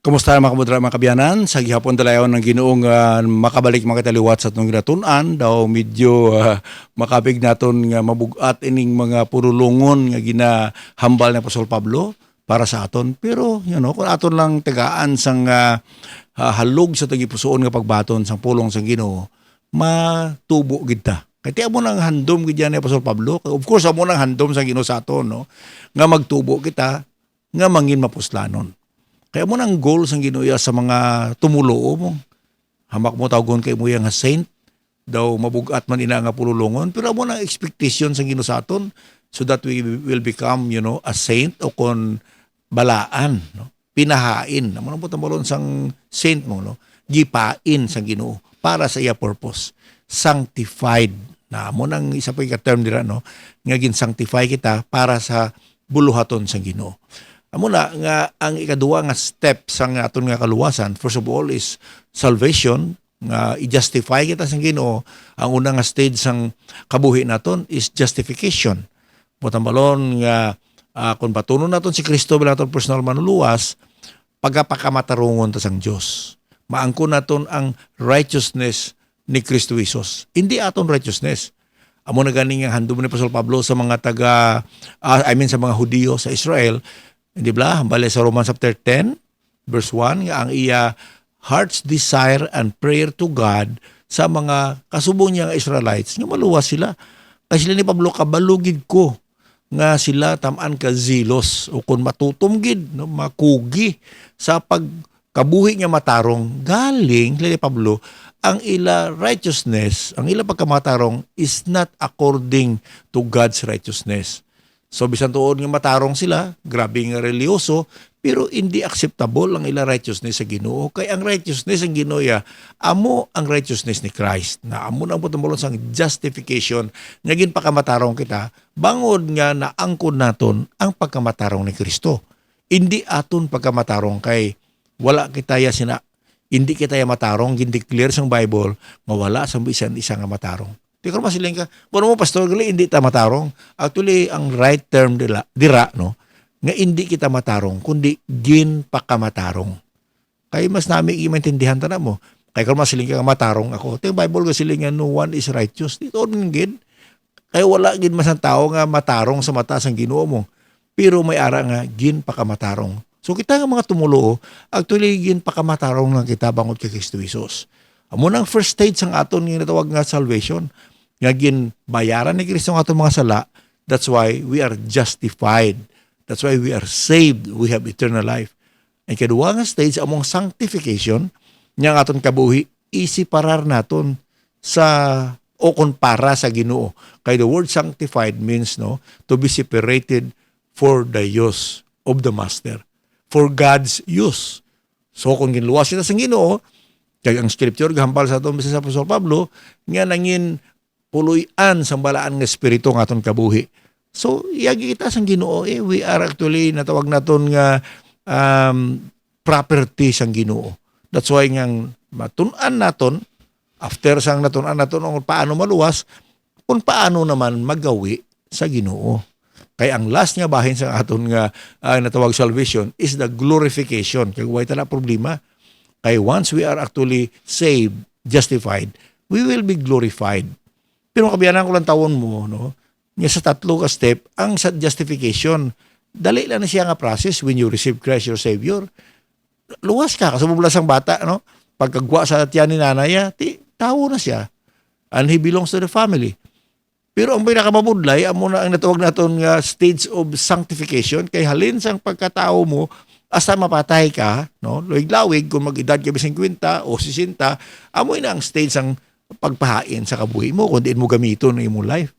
Kumusta mga kamudra mga kabyanan? Sa gihapon dalayon ng Ginoong makabalik mga kataliwat sa atong ginatunan daw medyo makabig naton nga mabugat ining mga purulungon nga ginahambal ni Apostol Pablo para sa aton. Pero kung aton lang tagaan sang halog sa tagipusoon nga pagbaton sang pulong sang Ginoo, matubo gid ta. Kaya amo nang handom gid ni Apostol Pablo. Of course amo nang handom sang Ginoo sa aton, no? Nga magtubo kita nga mangin mapuslanon. Kaya mo nang goal sang Ginoo sa mga tumuloo mo. Hamak mo tawgon kay mo yang saint daw mabugat man ina nga pululungon, pero mo nang expectation sang Ginoo sa aton so that we will become, a saint o kon balaan, no? Pinahain. Amo nang putambalon sang saint mo, no? Gipain sang Ginoo para sa iya purpose. Sanctified. Na mo nang isa pa ka term dira, no? Nga gin sanctify kita para sa buluhaton sang Ginoo. Amo na nga ang ikaduwa nga step sang aton nga kaluwasan, first of all is salvation, nga i-justify kita sang Ginoo. Ang una nga stage sang kabuhi naton is justification. Motambalon nga kung patunon naton si Kristo bilang aton personal manuluwas, pagapakamatarungon ta sang Dios. Maangkon naton ang righteousness ni Kristo Jesus. Hindi aton righteousness. Amo na gani nga handom ni Apostol Pablo sa mga sa mga Hudiyo sa Israel. Hindi ba? Hambali sa Romans chapter 10, verse 1, nga ang iya heart's desire and prayer to God sa mga kasubong niya nga Israelites, nga maluwas sila. Kasi sila ni Pablo, kabalugid ko nga sila tamaan ka zilos o kung matutumgid, no, makugi sa pagkabuhi niya matarong, galing, sila ni Pablo, ang ila righteousness, ang ila pagkamatarong is not according to God's righteousness. So bisan tuod nga matarong sila, grabe nga religyoso, pero hindi acceptable ang ila righteousness sa Ginoo. Kay ang righteousness ang Ginoo amo ang righteousness ni Christ. Na amo na putumulon sang justification nga ginpakamatarong kita, bangod nga naangkon naton ang pagkamatarong ni Kristo. Hindi aton pagkamatarong kay wala kitaya hindi kita matarong, gindeclare sang Bible nga wala sa bisan isa nga matarong. Di ko masiling ka, puno mo pastor, gali hindi ta matarong. Actually, ang right term dira, no, nga hindi kita matarong, kundi ginpakamatarong. Kaya mas namin i-maintindihan ta na mo. Kaya kung masiling ka matarong ako, ito yung Bible kasi nga no one is righteous. Dito ng gin. Kaya wala gin mas ang tao nga matarong sa mata sang Ginoo mo. Pero may ara nga ginpakamatarong. So kita nga mga tumulo, actually ginpakamatarong lang kita bangod kay Kristo Jesus. Amo nang first stage sang aton nga natawag nga salvation. Nga ginbayaran ni Kristo ang atong mga sala, that's why we are justified. That's why we are saved. We have eternal life. Ang kadua nga stage, among sanctification, nga aton kabuhi, isiparar naton o kung para sa Ginoo. Kaya the word sanctified means to be separated for the use of the Master. For God's use. So kung ginluwas kita sa Ginoo, kaya ang scripture, gahambal sa itong sa Apostol Pablo, nga nangin puluyan sa balaan nga espiritu ng aton kabuhi. So, iyagi kita sang Ginoo, we are actually, natawag naton nga property sang Ginoo. That's why nga matunan naton, after sang natunan naton kung paano maluwas, kung paano naman magawi sa Ginoo. Kaya ang last nga bahin sa aton nga natawag salvation is the glorification. Kaya huwag na problema. Kaya once we are actually saved, justified, we will be glorified. Pero kabiyanan ko lang tawon mo, no? Nga sa tatlo ka step, ang sa justification, dali lang na siya nga process when you receive Christ your Savior. Luwas ka, kasubublas ang bata, no? Pagkagwa sa tiyan ni nanay, tawo na siya. And he belongs to the family. Pero ang pinakamabudlay, amo na ang natawag naton nga stage of sanctification, kay halin sang pagkatao mo, hasta mapatay ka, no? Luwig-lawig, kung mag-edad ka 50 o 60, amoy na ang stage ang pagpahain sa kabuhi mo, kung diin mo gamiton ng imong life.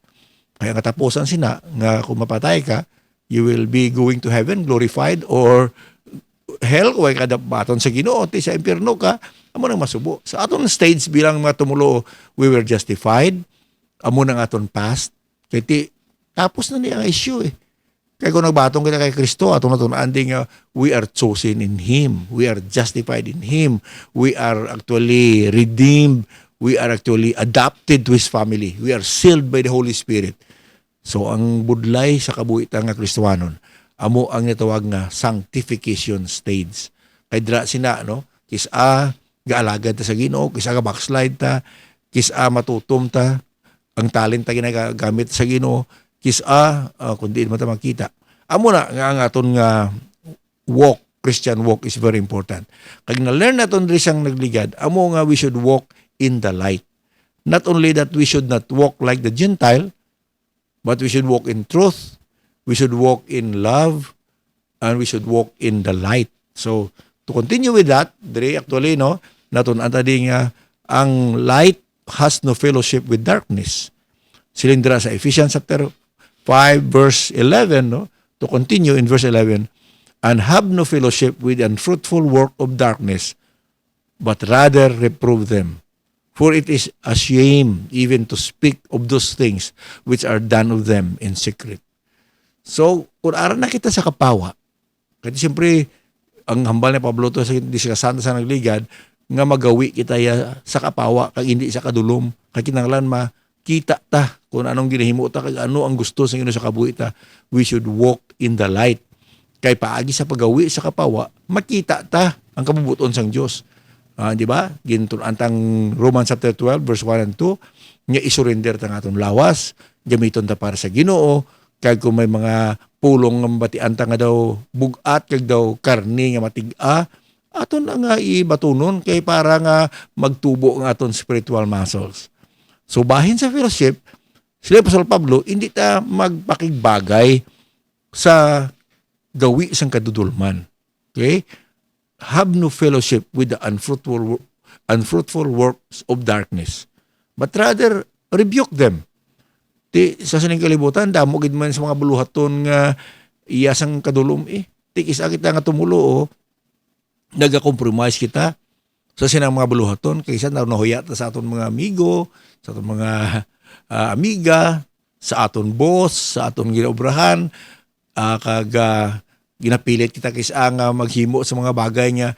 Kaya katapusan sina, nga kung mapatay ka, you will be going to heaven, glorified, or hell, kung ay kadabaton sa Ginoo, sa impyerno ka, amo nang masubo. Sa aton stage bilang mga tumulo, we were justified, amo nang aton past, kaya tapos na niya ang issue Kaya kung nagbatong kita kay Kristo, atong natunaan we are chosen in Him. We are justified in Him. We are actually redeemed. We are actually adopted to His family. We are sealed by the Holy Spirit. So, ang budlay sa kabuhitan nga Kristohanon, amo ang natawag nga sanctification stage. Kay dira sina, no? Kisa gaalagad ta sa Ginoo, kisa ga backslide ta, kisa matutom ta, ang talent ta ginagamit sa Ginoo, kisa kundi mo ta makita. Amo na nga ang aton nga walk, Christian walk is very important. Kag na-learn naton diri siyang nagligad, amo nga we should walk in the light. Not only that we should not walk like the Gentile, but we should walk in truth, we should walk in love, and we should walk in the light. So, to continue with that, diri actually, no, natun-an tadi nga, ang light has no fellowship with darkness. Silindra sa Ephesians chapter 5, verse 11, no, to continue in verse 11, and have no fellowship with the unfruitful work of darkness, but rather reprove them. For it is a shame even to speak of those things which are done of them in secret. So, kung aral na kita sa kapawa, kasi siyempre, ang hambal ni Pablo to sa diskusyon sa nagligad, nga magawi kita ya sa kapawa, kag hindi sa kadulom, kag kinahanglan makita ta kung anong ginahimo ta, kag ano ang gusto sa Ginoo sa kabuhi ta. We should walk in the light. Kay paagi sa pagawi sa kapawa, makita ta ang kabubuton sang Dios. Di ba? Gintun antang Romans chapter 12 verse 1 and 2, nga isurrender ta aton lawas, gamiton ta para sa Ginoo, kag kung may mga pulong nga batian ta nga daw bugat kag daw karni nga matig-a, aton nga ibatunon kay para nga magtubo ang aton spiritual muscles. So bahin sa fellowship, sila Apostol Pablo, hindi ta magpakigbagay sa gawi sang kadudulman. Okay? Have no fellowship with the unfruitful works of darkness, but rather rebuke them. Sa sining kalibutan, damo gid man sa mga buluhaton nga iyasang kadulom tikis kita nga tumulo nagakompromise kita sa sinang mga buluhaton kaysa nahuya ta sa aton mga amigo, sa aton mga amiga, sa aton boss, sa aton ginaobrahan, kag ginapilit kita kaysa nga maghimo sa mga bagay nga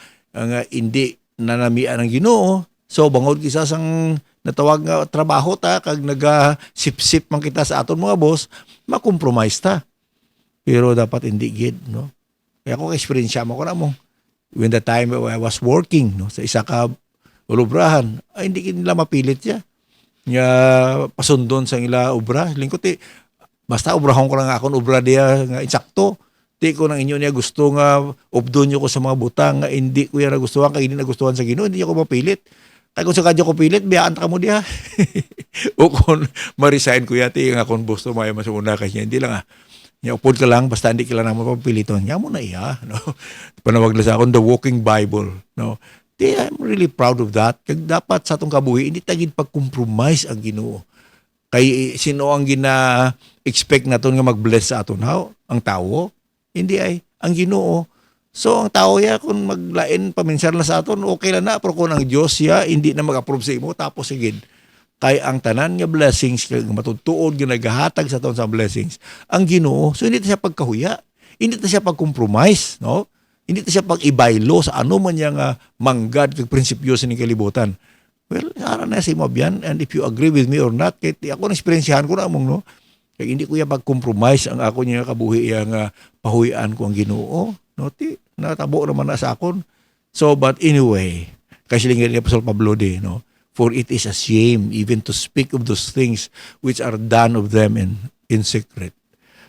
hindi nanamian ng Ginoo. So bangod kisa sang natawag nga trabaho ta kag nagasipsip man kita sa aton mga boss, makompromise ta. Pero dapat hindi gid, no? Kaya ako experience mo ko na mo. When the time I was working, no, sa isa ka ulubrahan, hindi nila mapilit siya. Nga pasundon sa ila obra, lingkot basta obrahon ko lang akon obra diya nga insakto. Di ko nang inyo niya gusto nga obdon nyo ko sa mga butang nga hindi ko yan nagustuhan kaya hindi nagustuhan sa Ginoo, hindi ako mapilit. Kaya kung sa kadyo ko pilit, biyaan ka mo diya. O kung ma-resign ko yati nga kung gusto maya masuna kasi hindi lang upod ka lang, basta hindi ka lang naman papiliton. Nga mo na iya. No? Panawag na sa akong the walking Bible. No? I'm really proud of that. Kaya dapat sa itong kabuhi, hindi tagid pag-compromise ang Ginoo. Kay sino ang gina-expect naton nga mag-bless sa aton? Ang tao? Hindi ay ang Ginoo. So ang tao ya kung maglain paminsan na sa aton, okay lang na, pero kung ang Dios ya hindi na mag-approve sa imo, tapos sigid kay ang tanan nga blessings kay matutuod nga nagahatag sa aton sa blessings ang Ginoo. So hindi ta siya pagkahuya, hindi ta siya pag-compromise, no? Hindi ta siya pag-ibaylo sa ano man yang manggad kag prinsipyo sa ning kalibutan. Well, ara na si Mabian, and if you agree with me or not, kay ako na experiencehan ko na among, no? Kaya hindi ko yan pag-compromise ang ako niya kabuhi yang pahuyan ko ang Ginoo. No, natabo naman na sa akon. So, but anyway, kasi lingin ni Apostol Pablo no? For it is a shame even to speak of those things which are done of them in secret.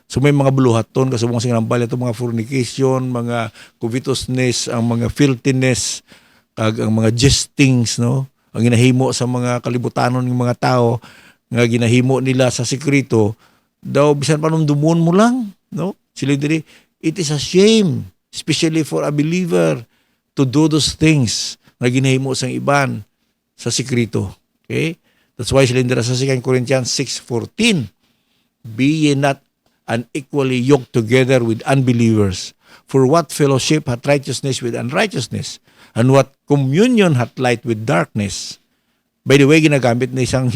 So may mga buluhaton, kasubong sinambal ito mga fornication, mga covetousness, ang mga filthiness, ang mga jestings, no? Ang ginahimo sa mga kalibutanon ng mga tao, nga ginahimo nila sa sekreto, daw bisan panumdumon mo lang, no? Sila diri, it is a shame, especially for a believer, to do those things na ginahimo sang iban sa sekreto. Okay? That's why sila diri sa 2 Corinthians 6:14, be ye not unequally yoked together with unbelievers. For what fellowship hath righteousness with unrighteousness? And what communion hath light with darkness? By the way, ginagamit na isang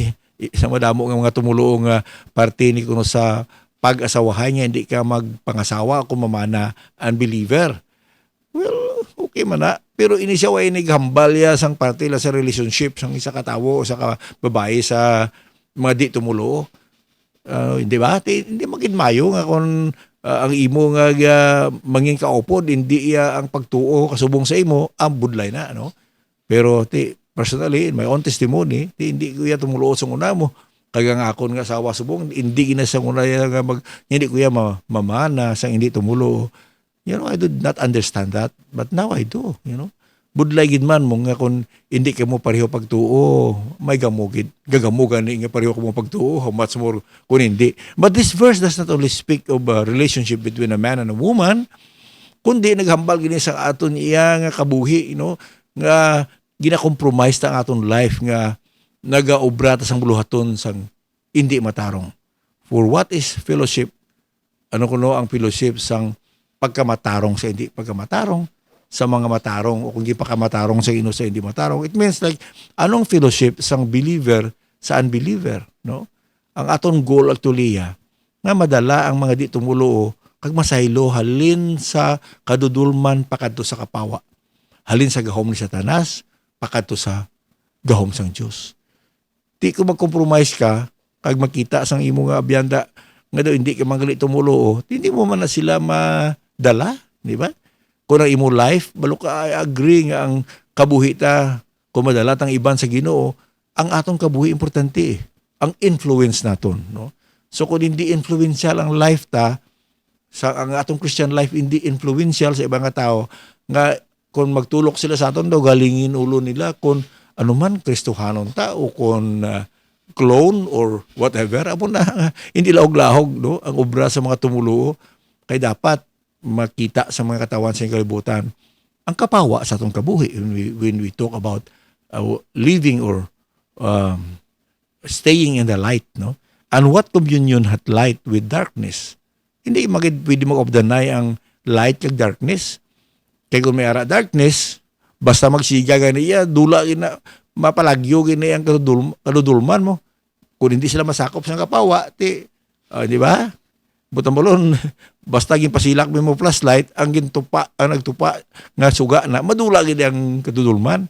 madamo ng mga tumuluong parte ni kuno sa pag-asawahan niya, hindi ka magpangasawa kung mamana unbeliever. Well, okay man na. Pero ini siya ay naghambal ya sang parte la sa relationship sang isa ka tawo o sa babae sa mga di tumulo. Hindi ba? Hindi magid mayo nga kung ang imo nga mangin kaupod hindi ang pagtuo kasubong sa imo ang budlay na no. Pero personally in my own testimony hindi ko ya tumulo sa una mo kaya nga akon nga asawa subong hindi gina sa una nga hindi ko ya mamana sang hindi tumulo. I did not understand that but now I do. Budlay gid man mo nga kung hindi ka mo pareho pagtuo, may gamugid. Gagamugan ni nga pareho ka mo pagtuo, how much more kung hindi. But this verse does not only speak of a relationship between a man and a woman, kundi naghambal gini sa aton iya nga kabuhi, nga gina-compromise ta ang aton life nga nagaobra ta sang buluhaton sang hindi matarong. For what is fellowship? Ano kuno ang fellowship sang pagkamatarong sa hindi pagkamatarong? Sa mga matarong o kung di pa ka matarong sa ino sa hindi matarong. It means like, anong fellowship sang believer sa unbeliever, no? Ang aton goal actually, nga madala ang mga di tumulo kag masaylo halin sa kadudulman pakadto sa kapawa. Halin sa gahom ni Satanas pakadto sa gahom sang Dios. Di ko mag-compromise ka kag makita sang imo nga abiyanda nga daw hindi ka magalit tumulo, hindi mo man na sila madala, di ba? Kung ang imo life, balo ka I agree nga ang kabuhi ta, kung madala tang iban sa Ginoo, ang atong kabuhi importante ang influence naton, no? So kung hindi influential ang life ta, ang atong Christian life hindi influential sa ibang tao, nga kung magtulok sila sa aton daw galingin ulo nila kung anuman Kristohanon ta o kung clone or whatever, amo na hindi lahog-lahog, no? Ang obra sa mga tumulo kay dapat makita sa mga katawan sa kalibutan ang kapawa sa atong kabuhi when we talk about living or staying in the light, no? And what communion hath light with darkness? Hindi pwede mag-obdanay ang light kag darkness. Kaya kung may ara darkness, basta magsiga ganiya, dula gina mapalagyo gina ang kadudulman mo. Kung hindi sila masakop sa kapawa, di ba? Butang-bulon, basta pasilak mo flashlight, ang nagtupa nga suga na, madula gini ang kadudulman.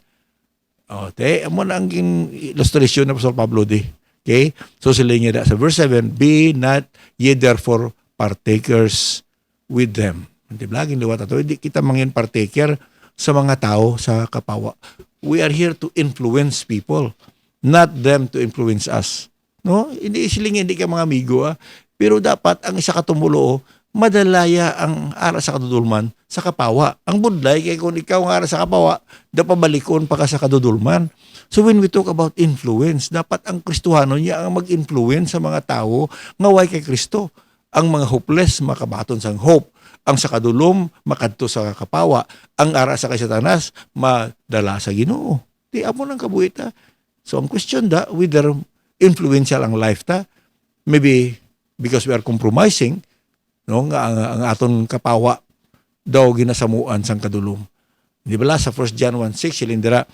Amo na ang illustration ng Apostol Pablo di. Okay? So sila nga sa verse 7, be not ye therefore partakers with them. Hindi laging liwat ato, hindi kita mangin partaker sa mga tao sa kapawa. We are here to influence people, not them to influence us. No? Hindi ka mga amigo, pero dapat ang isa katumulo, madalaya ang ara sa kadudulman sa kapawa. Ang budlay, kaya kung ikaw ang ara sa kapawa, pabalikon pa ka sa kadudulman. So when we talk about influence, dapat ang Kristohano niya ang mag-influence sa mga tao nga way kay Kristo. Ang mga hopeless, makabaton sang hope. Ang sa kadulom, makadto sa kapawa. Ang ara sa kay Satanas, madala sa Ginoo. Di amo nang kabuhi ta. So ang question whether influential ang life ta, maybe because we are compromising, no, nga ang aton kapawa daw ginasamuan sang kadulom. Di ba sa 1 John 1:6 silindira,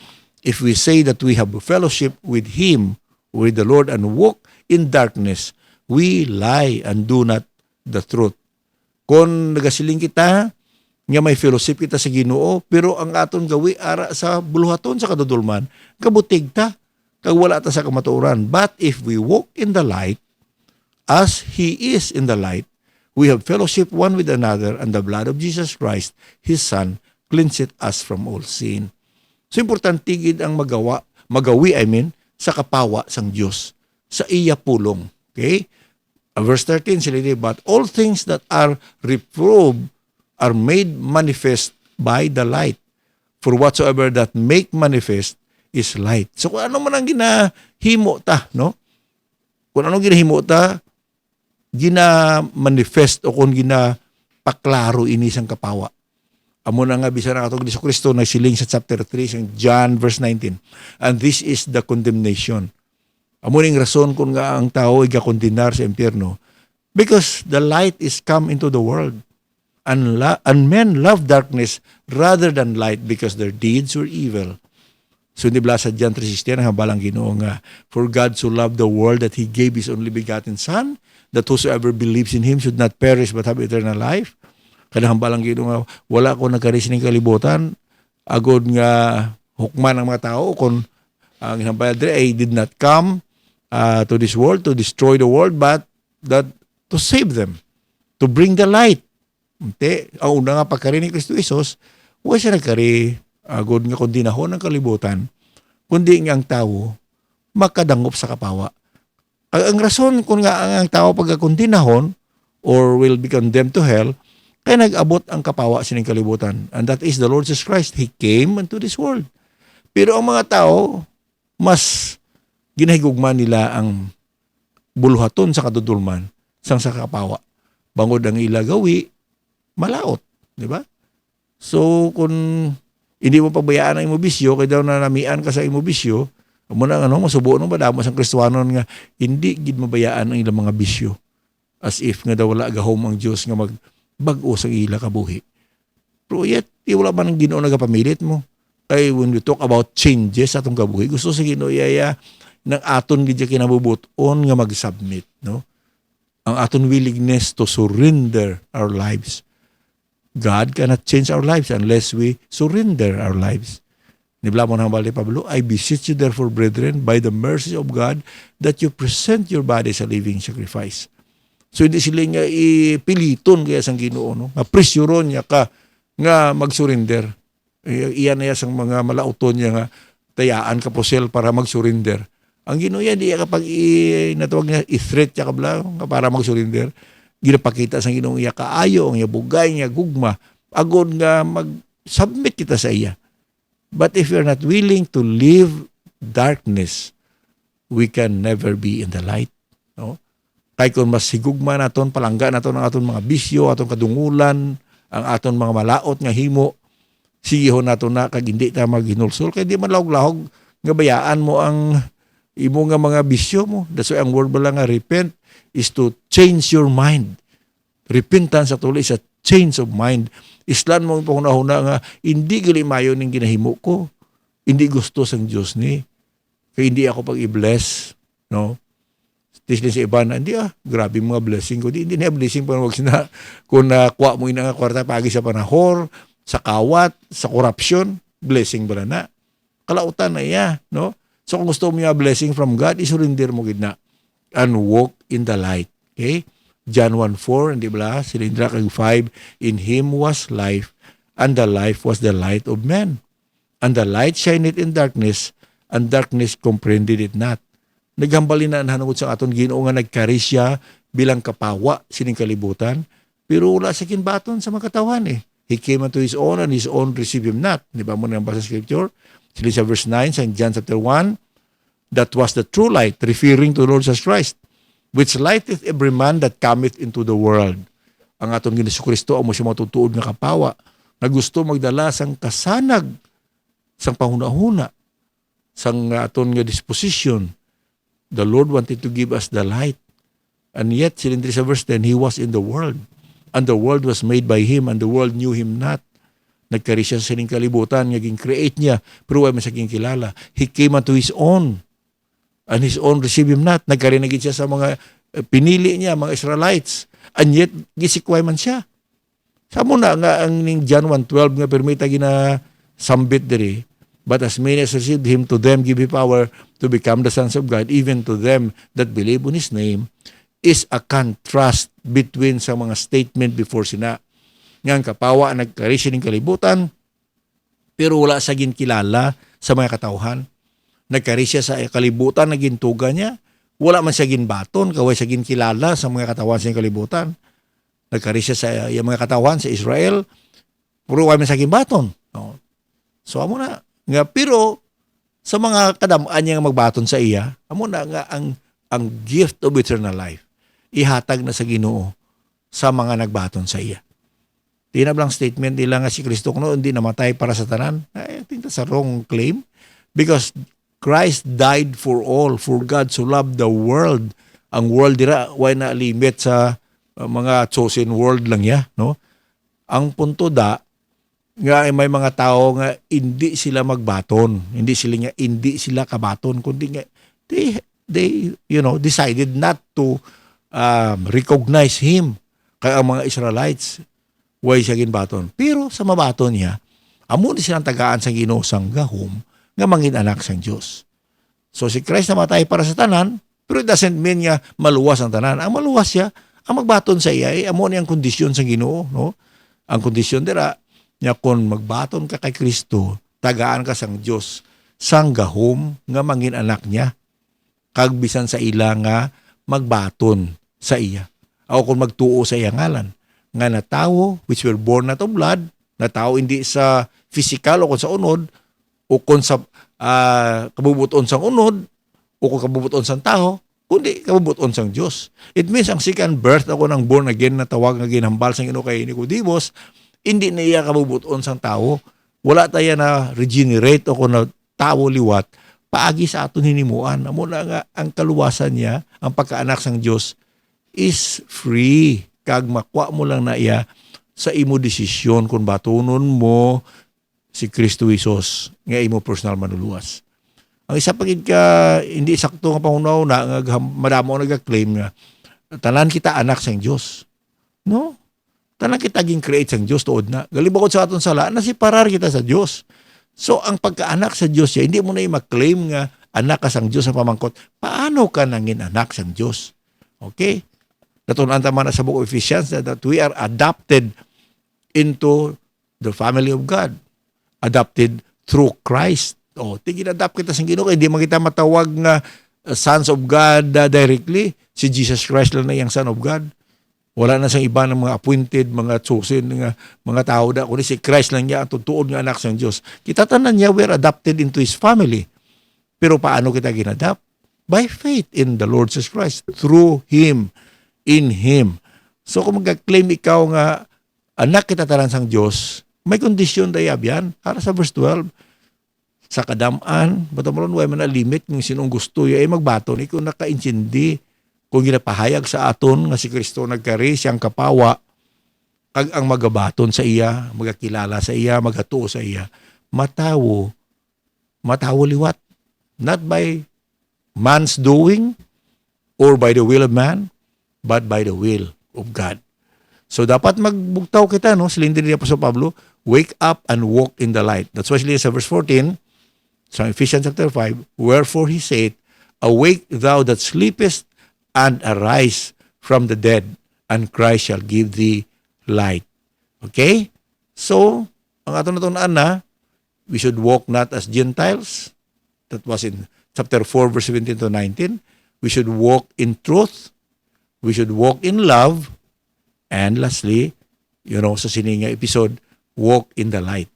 if we say that we have fellowship with Him, with the Lord, and walk in darkness, we lie and do not the truth. Kung nagasiling kita, nga may fellowship kita sa Ginoo, pero ang aton gawi ara sa buluhaton sa kadudulman, kabutig ta, kag wala ta sa kamatuoran. But if we walk in the light, as He is in the light, we have fellowship one with another, and the blood of Jesus Christ, His Son, cleanseth us from all sin. So, importante gid ang magawi, sa kapawa sang Diyos, sa iya pulong. Okay? Verse 13, sila but all things that are reproved are made manifest by the light. For whatsoever that make manifest is light. So, kung ano man ang ginahimo ta, no? Kung anong ginahimo ta, gina-manifest o kung gina-paklaro ini sang kapawa. Amo na nga bisan ang atong Kristo nagsiling sa chapter 3 sa John verse 19. And this is the condemnation. Amo ning rason kung nga ang tao ay gakondenar sa impyerno because the light is come into the world. And men love darkness rather than light because their deeds were evil. So di ba sa John 3:16 ang habalang Ginoo nga, for God so loved the world that He gave His only begotten Son, that whosoever believes in Him should not perish but have eternal life. Kanang balang Ginoo nga wala ko nagkaris ning kalibutan agod nga hukman ang mga tao kung ang hinambal ay did not come to this world to destroy the world but that to save them. to bring the light. Hindi, ang una nga pagkari ni Kristo Isos, huwag siya nagkari agod nga kondinahon ng kalibutan, kundi nga ang tao makadangop sa kapawa. Ang rason kung nga ang tao pagkakondinahon or will be condemned to hell, kaya nag-abot ang kapawa sining kalibutan. And that is the Lord Jesus Christ. He came into this world. Pero ang mga tao, mas ginahigugman nila ang buluhaton sa kadudulman sang sa kapawa. Bangod ang ilagawi, malaot. Di ba? So, kung hindi mo pabayaan ang imobisyo, kaya daw nanamian ka sa imobisyo, muna masubuo nung madamos ang Kristuhanon nga hindi gid mabayaan ang ilang mga bisyo. As if nga daw wala agahom ang Diyos nga magbag-o sa ila kabuhi. Pero yet, wala man ang Ginoo nagapamilit mo. Kaya when we talk about changes sa atong kabuhi, gusto sa Ginoo yaya ng aton gid kinabubuton nga mag-submit, no? Ang aton willingness to surrender our lives. God cannot change our lives unless we surrender our lives. Nibla mo ng bali Pablo, I beseech you therefore, brethren, by the mercy of God, that you present your body as a living sacrifice. So hindi sila nga ipiliton kaya sang Ginoo, no? Mapresyoron niya ka nga mag-surrender. Iyan na sang mga malauton niya nga tayaan ka posel para mag-surrender. Ang Ginoo yan, di kapag natawag niya, i-threat niya ka bla para mag-surrender. Ginapakita sang Ginoo iya kaayo, ang iya bugay, ang iya gugma, agod nga mag-submit kita sa iya. But if you're not willing to leave darkness, we can never be in the light. No? Kaya kung mas higugma naton, palangga naton ang aton mga bisyo, aton kadungulan, ang aton mga malaot nga himo, sigihon naton na kag hindi ta maghinulsol, kaya di man lahog-lahog nga bayaan mo ang imo nga mga bisyo mo. That's why ang word ba lang nga repent is to change your mind. Repentance actually is a change of mind. Islan mo panghuna-huna nga, hindi gilimayo ning ginahimo ko. Hindi gusto sang Diyos ni. Kaya hindi ako pag-i-bless. No? Tisli sa iba na, hindi grabe mga blessing ko. Hindi na blessing pa wag na kung nakuha mo ina nga kwarta pagi sa panahor, sa kawat, sa korupsyon, blessing ba na? Kalautan na iya. No? So kung gusto mo yung blessing from God, isurrender mo gid na and walk in the light. Okay? John 1:4, hindi ba? Silindra kag 5, in Him was life, and the life was the light of men. And the light shineth in darkness, and darkness comprehended it not. Naghambalin na hanungod sa aton Ginoo nga nagkari siya bilang kapawa sining kalibutan, pero wala sa kinbaton sa mga katawan eh. He came unto His own, and His own received Him not. Di ba mo nang basa sa scripture? Sila sa verse 9, sa John chapter 1, that was the true light, referring to Lord Jesus Christ, which lighteth every man that cometh into the world. Ang aton Ginoong Kristo amo siya matutuod nga kapawa na gusto magdala sang kasanag, sang pahuna-huna, sang aton nga disposition. The Lord wanted to give us the light. And yet, silindri sa verse 10, He was in the world. And the world was made by Him, and the world knew Him not. Nagkari siya sa sining kalibutan, naging create niya, pero ay masaging kilala. He came unto His own, and His own received Him not. Nagkarinagin siya sa mga pinili niya, mga Israelites. And yet, gisikway man siya. Samo na nga ang John 1:12 nga permita gina sambit diri. But as many as received Him, to them give He power to become the sons of God, even to them that believe on His name, is a contrast between sa mga statement before sina. Nga kapawa nagkari sining kalibutan, pero wala sa ginkilala sa mga katawhan. Nagkari siya sa kalibutan, nagintuga niya. Wala man siya ginbaton, kaway siya ginkilala sa mga katawan sa kalibutan. Nagkari siya sa mga katawan sa Israel, pero wala man siya ginbaton. No? So, amo na. Nga, pero, sa mga kadamaan niya magbaton sa iya, amo na nga ang gift of eternal life, ihatag na sa Ginoo sa mga nagbaton sa iya. Tinablang statement nila nga si Kristo kuno hindi namatay para sa tanan. I think that's a wrong claim. Because Christ died for all, for God so loved the world. Ang world dira, why na limit sa mga chosen world lang ya, no? Ang punto da, nga may mga tao nga hindi sila magbaton, hindi sila kabaton, kundi nga they decided not to recognize Him. Kaya ang mga Israelites, way siya ginbaton. Pero sa mabaton niya, amo ni silang tagaan sa Ginoo sang gahom nga mangin anak sang Dios. So si Christ namatay para sa tanan, pero it doesn't mean nga maluwas ang tanan. Ang maluwas siya ang magbaton sa iya, amo ni ang kondisyon sa Ginoo, no? Ang kondisyon dira, nya kung magbaton ka kay Kristo, tagaan ka sang Dios, sang gahom nga mangin anak niya, kag bisan sa ila nga magbaton sa iya. O kung magtuo sa iya ngalan, nga na tawo which were born not of blood, na tao hindi sa physical o kung sa unod, o kung sa kabubuton sang unod, o kung kabubuton sang tao, kundi kabubuton sang Dios. It means ang second birth ako ng born again na tawag nga ginhambal sang Ginoo kay Nicodemos, hindi na iya kabubuton sang tao. Wala tayo na regenerate o kung na tao liwat, paagi sa aton hinimuan. Amo na nga ang kaluwasan niya, ang pagkaanak sang Dios is free. Kag makwa mo lang na iya sa imo desisyon kung batunon mo si Kristo Jesus nga imo personal manuluwas. Ang isa pagid ka hindi sakto nga pangunaw na nga madamo nagka-claim nga tanan kita anak sang Dios. No? Tanan kita ging create sang Dios tuod na. Galibakod sa aton sala na siparar kita sa Dios. So ang pagkaanak sa Dios ya, hindi mo na i-claim nga anak ka sang Dios sa pamangkot. Paano ka nangin anak sang Dios? Okay? Natunan tama na sa book of Ephesians that we are adopted into the family of God. Adopted through Christ. O, ginadapt kita sa Ginoo kay di man kita matawag nga sons of God directly. Si Jesus Christ lang na yung son of God. Wala na sang iba ng mga appointed, mga chosen, mga tao da. Kundi si Christ lang niya ang tutuod nga anak sa Diyos. Kita tanan niya, we're adopted into His family. Pero paano kita ginadapt? By faith in the Lord Jesus Christ. Through Him. In Him. So kung mag-claim ikaw nga anak kita tanan sang Diyos, may kondisyon dayab yan. Para sa verse 12, sa kadamaan, batamoron, way man na limit kung sinong gusto ay magbaton, ikaw nakaintindi kung ginapahayag sa aton nga si Kristo nagkari siyang kapawa, kag ang magabaton sa iya, magakilala sa iya, magatuo sa iya, matawo liwat. Not by man's doing or by the will of man, but by the will of God. So dapat magbugtaw kita, no? Silindi ni Apostol Pablo, wake up and walk in the light. That's why sa verse 14, sa Ephesians chapter 5, wherefore he said, awake thou that sleepest, and arise from the dead, and Christ shall give thee light. Okay? So, ang ato natunan na, we should walk not as Gentiles. That was in chapter 4, verse 17 to 19. We should walk in truth. We should walk in love. And lastly, sa sininga episode, walk in the light.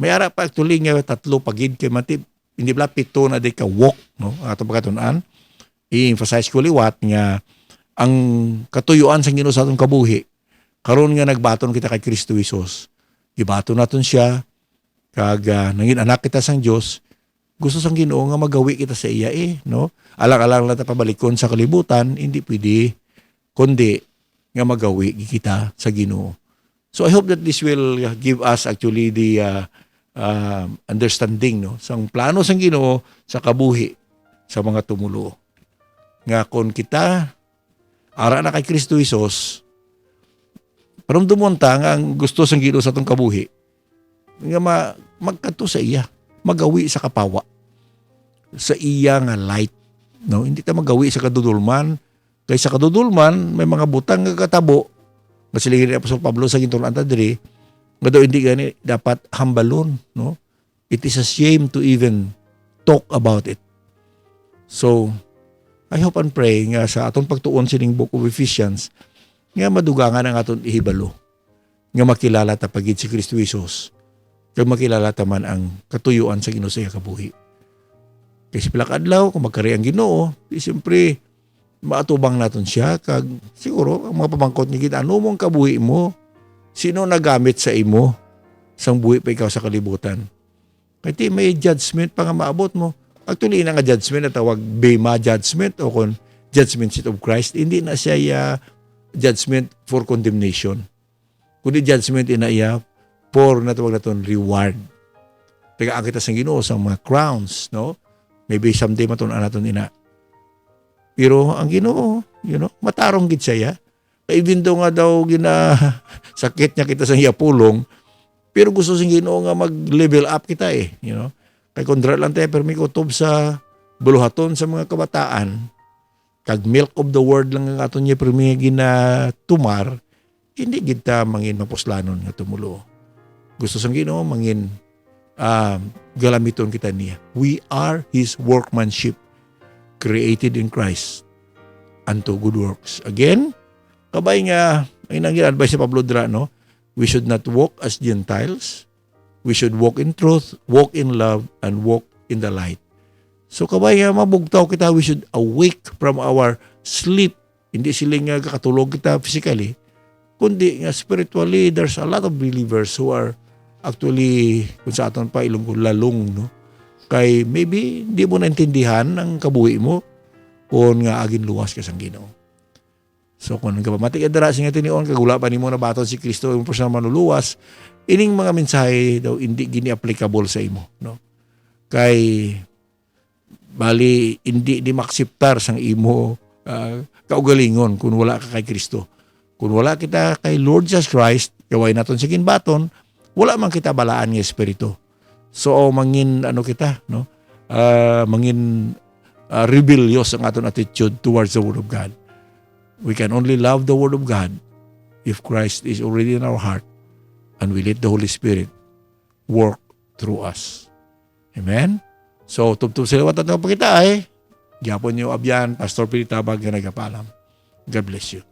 May ara pa actually nga tatlo pagid kay matib. Hindi bala pito na di ka walk, no? Ato pagkatunan. I-emphasize ko liwat nga ang katuyuan sa Ginoo sa atong kabuhi. Karon nga nagbaton kita kay Kristo Jesus. Gibaton naton siya kag nangin anak kita sang Dios. Gusto sang Ginoo nga magawi kita sa iya no? Alang-alang lang ta pabalikon sa kalibutan, hindi pwede kundi nga magawi kita sa Ginoo. So I hope that this will give us actually the understanding, no, sang plano sang Ginoo sa kabuhi sa mga tumulo. Nga kung kita ara na kay Kristo Jesus, paramdumon ta nga ang gusto sang Ginoo sa atong kabuhi nga magkanto sa iya, magawi sa kapawa, sa iya nga light, no? Hindi ta magawi sa kadudulman, kay sa kadudulman may mga butang nga katabo nga sila ni Apostol Pablo sa gintunan ta diri nga daw hindi gani dapat hambalon, no? It is a shame to even talk about it. So I hope and pray nga sa atong pagtuon sining book of Ephesians nga madugangan ang aton ihibalo nga makilala ta pagid si Kristo Jesus kag makilala ta man ang katuyuan sa Ginoo sa iya kabuhi. Kasi pila ka adlaw kung magkari ang Ginoo, siyempre maatubang naton siya kag siguro ang mga pamangkot ni kita ano mong kabuhi mo, sino nagamit sa imo sang buhi pa ikaw sa kalibutan. Kaya may judgment pa nga maabot mo. Actually ina nga judgment na tawag bema judgment o kon judgment seat of Christ, hindi na siya judgment for condemnation, kundi judgment ina iya for natawag naton reward. Tagaan kita sang Ginoo sa mga crowns, no? Maybe someday matun-an naton ina. Pero ang Ginoo, matarong gid siya. Even though nga daw sakit niya kita sa iya pulong, pero gusto sing Ginoo nga mag-level up kita Kay kondra lang tayo permi kutob sa buluhaton sa mga kabataan. kag milk of the word lang ang aton niya premiya ginatumar, hindi kita mangin mapuslanon nga tumulo. Gusto sang Ginoo mangin galamiton kita niya. We are His workmanship, created in Christ unto good works. Again, kabay nga, ay nang advice ni Pablo dra, no? We should not walk as Gentiles. We should walk in truth, walk in love, and walk in the light. So kabay nga mabugtaw kita, we should awake from our sleep. Hindi siling nga kakatulog kita physically, kundi nga spiritually, there's a lot of believers who are actually, kung sa aton pa ilong lalong, no? Kay maybe hindi mo naintindihan ang kabuhi mo kung nga agin luwas ka sang Ginoo. So kung nagkapamati ka dara nga tinion, kagula pa ni mo na baton si Kristo, yung personal manuluwas, ining mga mensahe daw hindi gini applicable sa imo, no? Kay bali hindi di maksiptar sang imo kaugalingon kung wala ka kay Kristo. Kung wala kita kay Lord Jesus Christ, gaway naton sa ginbaton, wala man kita balaan nga espiritu. So mangin ano kita, no? Mangin rebellious ang aton attitude towards the Word of God. We can only love the Word of God if Christ is already in our heart and we let the Holy Spirit work through us. Amen? So, tubtub sila watat na pagkita ay, gyapon niyo abyan, Pastor Pilitabag nga nagapalam. God bless you.